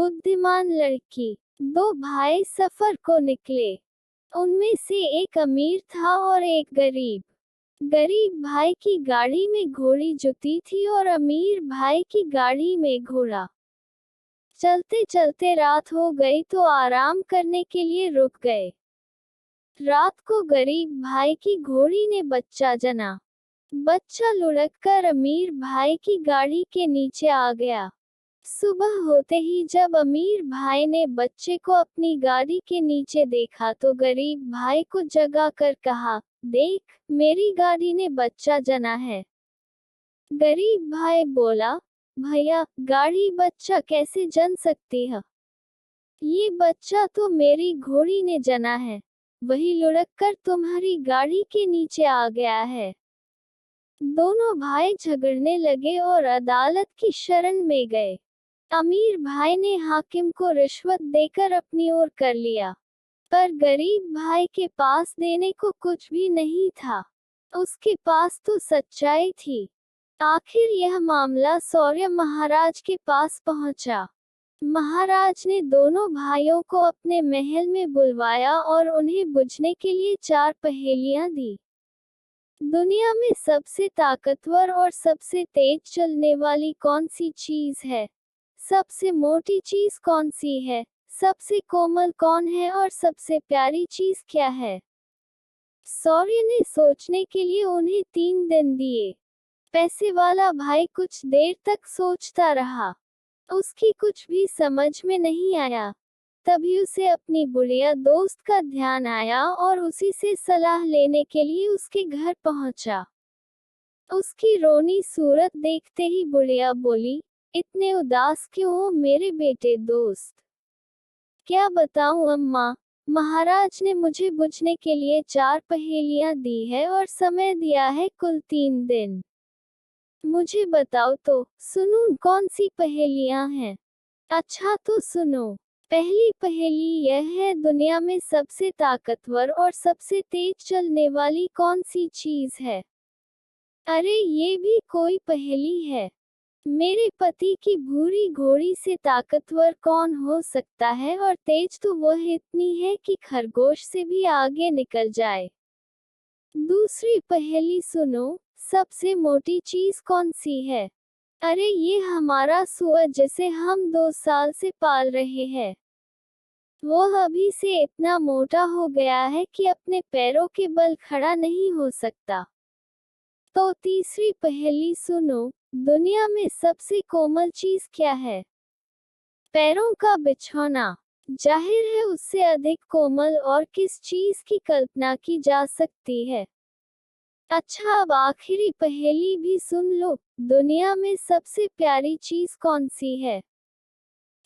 बुद्धिमान लड़की। दो भाई सफर को निकले। उनमें से एक अमीर था और एक गरीब। गरीब भाई की गाड़ी में घोड़ी जुती थी और अमीर भाई की गाड़ी में घोड़ा। चलते चलते रात हो गई तो आराम करने के लिए रुक गए। रात को गरीब भाई की घोड़ी ने बच्चा जना। बच्चा लुढ़ककर अमीर भाई की गाड़ी के नीचे आ गया। सुबह होते ही जब अमीर भाई ने बच्चे को अपनी गाड़ी के नीचे देखा तो गरीब भाई को जगा कर कहा, देख, मेरी गाड़ी ने बच्चा जना है। गरीब भाई बोला, भैया, गाड़ी बच्चा कैसे जन सकती है? ये बच्चा तो मेरी घोड़ी ने जना है, वही लुढ़ककर तुम्हारी गाड़ी के नीचे आ गया है। दोनों भाई झगड़ने लगे और अदालत की शरण में गए। अमीर भाई ने हाकिम को रिश्वत देकर अपनी ओर कर लिया, पर गरीब भाई के पास देने को कुछ भी नहीं था। उसके पास तो सच्चाई थी। आखिर यह मामला सौर्य महाराज के पास पहुंचा। महाराज ने दोनों भाइयों को अपने महल में बुलवाया और उन्हें बुझने के लिए 4 पहेलियां दी। दुनिया में सबसे ताकतवर और सबसे तेज चलने वाली कौन सी चीज है? सबसे मोटी चीज कौन सी है? सबसे कोमल कौन है और सबसे प्यारी चीज क्या है? सौर्य ने सोचने के लिए उन्हें 3 दिन दिए। पैसे वाला भाई कुछ देर तक सोचता रहा। उसकी कुछ भी समझ में नहीं आया। तभी उसे अपनी बुढ़िया दोस्त का ध्यान आया और उसी से सलाह लेने के लिए उसके घर पहुंचा। उसकी रोनी सूरत देखते ही बुढ़िया बोली, इतने उदास क्यों हो मेरे बेटे दोस्त? क्या बताऊं अम्मा, महाराज ने मुझे बुझने के लिए 4 पहेलियां दी है और समय दिया है कुल 3 दिन। मुझे बताओ तो, सुनूं कौन सी पहेलियां हैं? अच्छा तो सुनो। पहली पहेली यह है, दुनिया में सबसे ताकतवर और सबसे तेज चलने वाली कौन सी चीज है? अरे ये भी कोई पहेली है? मेरे पति की भूरी घोड़ी से ताकतवर कौन हो सकता है और तेज तो वह इतनी है कि खरगोश से भी आगे निकल जाए। दूसरी पहेली सुनो, सबसे मोटी चीज कौन सी है? अरे ये हमारा सूअर जिसे हम 2 साल से पाल रहे हैं। वह अभी से इतना मोटा हो गया है कि अपने पैरों के बल खड़ा नहीं हो सकता। तो तीसरी पहेली सुनो, दुनिया में सबसे कोमल चीज क्या है? पैरों का बिछौना। जाहिर है उससे अधिक कोमल और किस चीज की कल्पना की जा सकती है? अच्छा अब आखिरी पहेली भी सुन लो, दुनिया में सबसे प्यारी चीज कौन सी है?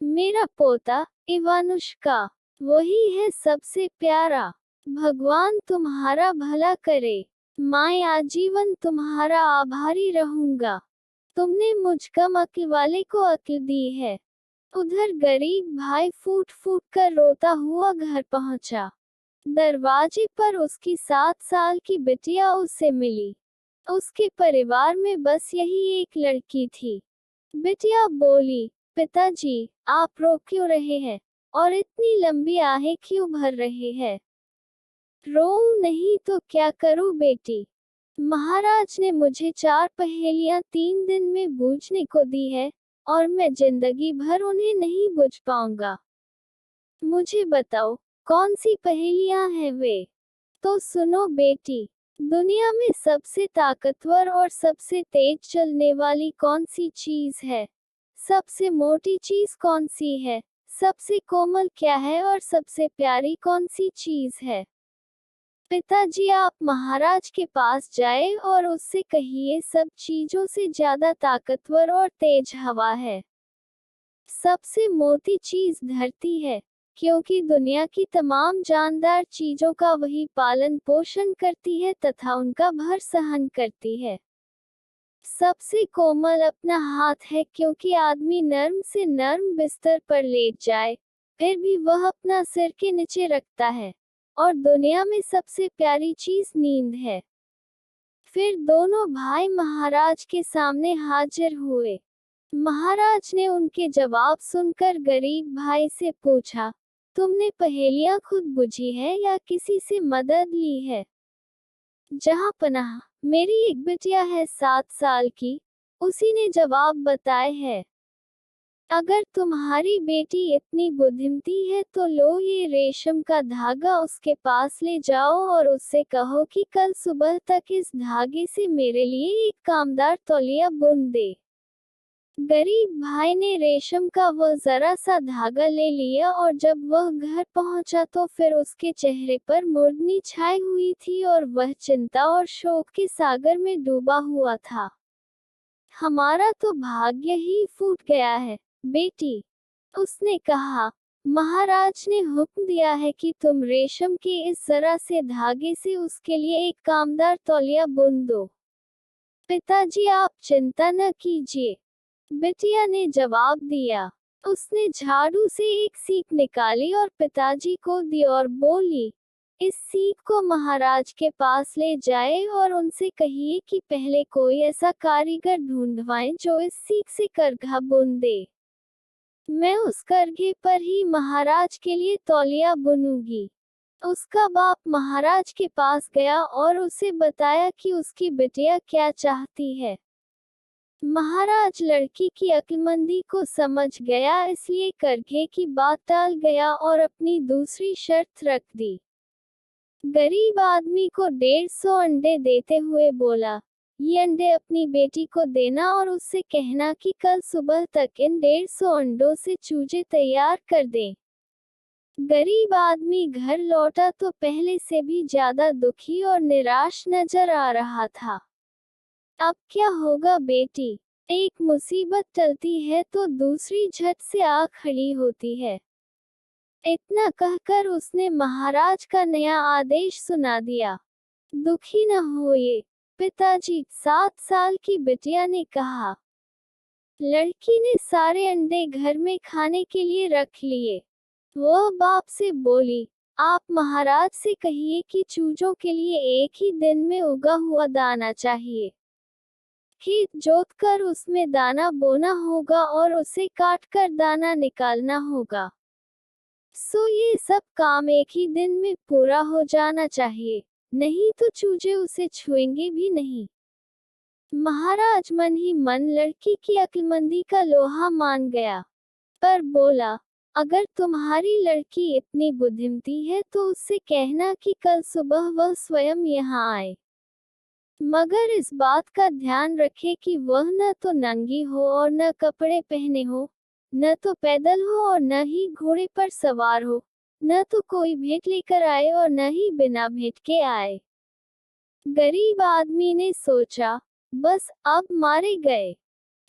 मेरा पोता, इवानुष्का। वही है सबसे प्यारा। भगवान तुम्हारा भला करे। मैं आजीवन तुम्हारा आभारी रहूंगा। तुमने मुझ कम अक्ल वाले को अक्ल दी है। उधर गरीब भाई फूट फूट कर रोता हुआ घर पहुंचा। दरवाजे पर उसकी 7 साल की बिटिया उससे मिली। उसके परिवार में बस यही एक लड़की थी। बिटिया बोली, पिताजी, आप रो क्यों रहे हैं? और इतनी लंबी आहें क्यों भर रहे हैं? रोऊं नहीं तो क्या करूं बेटी? महाराज ने मुझे 4 पहेलियां 3 दिन में बूझने को दी है, और मैं जिंदगी भर उन्हें नहीं बूझ पाऊंगा। मुझे बताओ, कौन सी पहेलियां हैं वे? तो सुनो बेटी, दुनिया में सबसे ताकतवर और सबसे तेज चलने वाली कौन सी चीज है? सबसे मोटी चीज कौन सी है? सबसे कोमल क्या है और सबसे प्यारी कौन सी चीज है? पिताजी आप महाराज के पास जाए और उससे कहिए सब चीजों से ज्यादा ताकतवर और तेज हवा है। सबसे मोटी चीज धरती है, क्योंकि दुनिया की तमाम जानदार चीजों का वही पालन पोषण करती है तथा उनका भर सहन करती है। सबसे कोमल अपना हाथ है, क्योंकि आदमी नर्म से नर्म बिस्तर पर लेट जाए, फिर भी वह अपना सिर के नीचे रखता है। और दुनिया में सबसे प्यारी चीज नींद है। फिर दोनों भाई महाराज के सामने हाजिर हुए। महाराज ने उनके जवाब सुनकर गरीब भाई से पूछा, तुमने पहेलियां खुद बुझी है या किसी से मदद ली है? जहाँ पनाह, मेरी एक बिटिया है 7 साल की, उसी ने जवाब बताए है। अगर तुम्हारी बेटी इतनी बुद्धिमती है तो लो ये रेशम का धागा उसके पास ले जाओ और उससे कहो कि कल सुबह तक इस धागे से मेरे लिए एक कामदार तौलिया बुन दे। गरीब भाई ने रेशम का वह जरा सा धागा ले लिया और जब वह घर पहुंचा तो फिर उसके चेहरे पर मुरदनी छाई हुई थी और वह चिंता और शोक के सागर में डूबा हुआ था। हमारा तो भाग्य ही फूट गया है, बेटी, उसने कहा। महाराज ने हुक्म दिया है कि तुम रेशम के इस जरा से धागे से उसके लिए एक कामदार तौलिया बुन दो। पिताजी आप चिंता न कीजिए, बिटिया ने जवाब दिया। उसने झाड़ू से एक सीख निकाली और पिताजी को दी और बोली, इस सीख को महाराज के पास ले जाए और उनसे कहिए कि पहले कोई ऐसा कारीगर ढूंढवाएं जो इस सीख से करघा बुन दे। मैं उस करघे पर ही महाराज के लिए तौलिया बुनूंगी। उसका बाप महाराज के पास गया और उसे बताया कि उसकी बिटिया क्या चाहती है। महाराज लड़की की अक्लमंदी को समझ गया, इसलिए करघे की बात टाल गया और अपनी दूसरी शर्त रख दी। गरीब आदमी को 150 अंडे देते हुए बोला, ये अंडे अपनी बेटी को देना और उससे कहना कि कल सुबह तक इन 150 अंडों से चूजे तैयार कर दें। गरीब आदमी घर लौटा तो पहले से भी ज्यादा दुखी और निराश नजर आ रहा था। अब क्या होगा बेटी? एक मुसीबत टलती है तो दूसरी झट से आ खड़ी होती है। इतना कहकर उसने महाराज का नया आदेश सुना दिया। दुखी न होइए पिताजी, 7 साल की बिटिया ने कहा। लड़की ने सारे अंडे घर में खाने के लिए रख लिए। वह बाप से बोली, आप महाराज से कहिए कि चूजों के लिए एक ही दिन में उगा हुआ दाना चाहिए। खेत जोतकर उसमें दाना बोना होगा और उसे काटकर दाना निकालना होगा। सो ये सब काम एक ही दिन में पूरा हो जाना चाहिए, नहीं तो चूजे उसे छुएंगे भी नहीं। महाराज मन ही मन लड़की की अक्लमंदी का लोहा मान गया, पर बोला, अगर तुम्हारी लड़की इतनी बुद्धिमती है तो उससे कहना कि कल सुबह वह स्वयं यहाँ आए, मगर इस बात का ध्यान रखे कि वह न तो नंगी हो और न कपड़े पहने हो, न तो पैदल हो और न ही घोड़े पर सवार हो, न तो कोई भेंट लेकर आए और न ही बिना भेंट के आए। गरीब आदमी ने सोचा, बस अब मारे गए,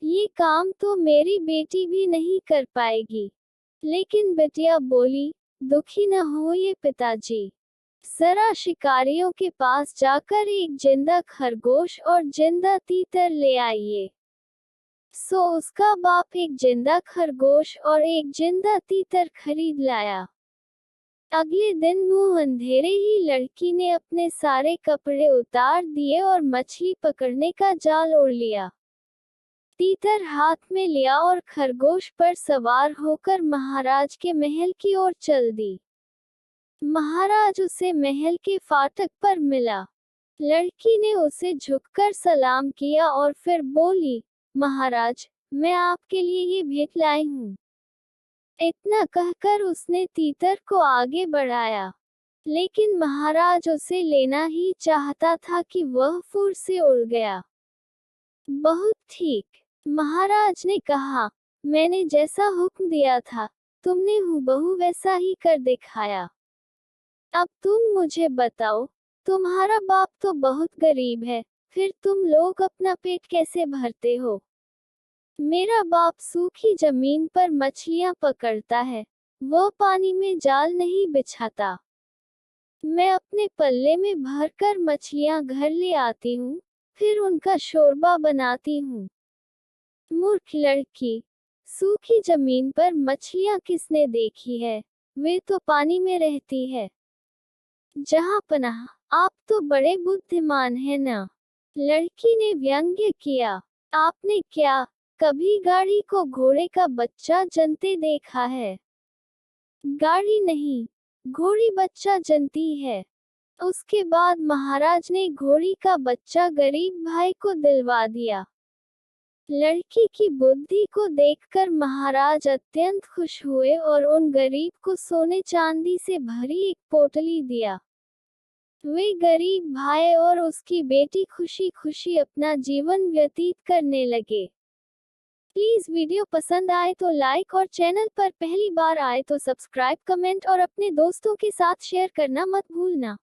ये काम तो मेरी बेटी भी नहीं कर पाएगी। लेकिन बिटिया बोली, दुखी न होइए पिताजी, जरा शिकारियों के पास जाकर एक जिंदा खरगोश और जिंदा तीतर ले आइए। सो उसका बाप एक जिंदा खरगोश और एक जिंदा तीतर खरीद लाया। अगले दिन मुंह अंधेरे ही लड़की ने अपने सारे कपड़े उतार दिए और मछली पकड़ने का जाल ओढ़ लिया। तीतर हाथ में लिया और खरगोश पर सवार होकर महाराज के महल की ओर चल दी। महाराज उसे महल के फाटक पर मिला। लड़की ने उसे झुककर सलाम किया और फिर बोली, महाराज, मैं आपके लिए ये भेंट लाई हूँ। इतना कहकर उसने तीतर को आगे बढ़ाया, लेकिन महाराज उसे लेना ही चाहता था कि वह फुर से उड़ गया। बहुत ठीक, महाराज ने कहा, मैंने जैसा हुक्म दिया था तुमने हूबहू वैसा ही कर दिखाया। अब तुम मुझे बताओ, तुम्हारा बाप तो बहुत गरीब है, फिर तुम लोग अपना पेट कैसे भरते हो? मेरा बाप सूखी जमीन पर मछलियां पकड़ता है, वो पानी में जाल नहीं बिछाता। मैं अपने पल्ले में भरकर मछलियां घर ले आती हूँ, फिर उनका शोरबा बनाती हूँ। मूर्ख लड़की, सूखी जमीन पर मछलियां किसने देखी है? वे तो पानी में रहती है। जहाँ पनाह, आप तो बड़े बुद्धिमान हैं ना? लड़की ने व्यंग्य किया। आपने क्या कभी गाड़ी को घोड़े का बच्चा जनते देखा है? गाड़ी नहीं, घोड़ी बच्चा जनती है। उसके बाद महाराज ने घोड़ी का बच्चा गरीब भाई को दिलवा दिया। लड़की की बुद्धि को देखकर महाराज अत्यंत खुश हुए और उन गरीब को सोने चांदी से भरी एक पोटली दिया। वे गरीब भाई और उसकी बेटी खुशी खुशी अपना जीवन व्यतीत करने लगे। प्लीज वीडियो पसंद आए तो लाइक और चैनल पर पहली बार आए तो सब्सक्राइब, कमेंट और अपने दोस्तों के साथ शेयर करना मत भूलना।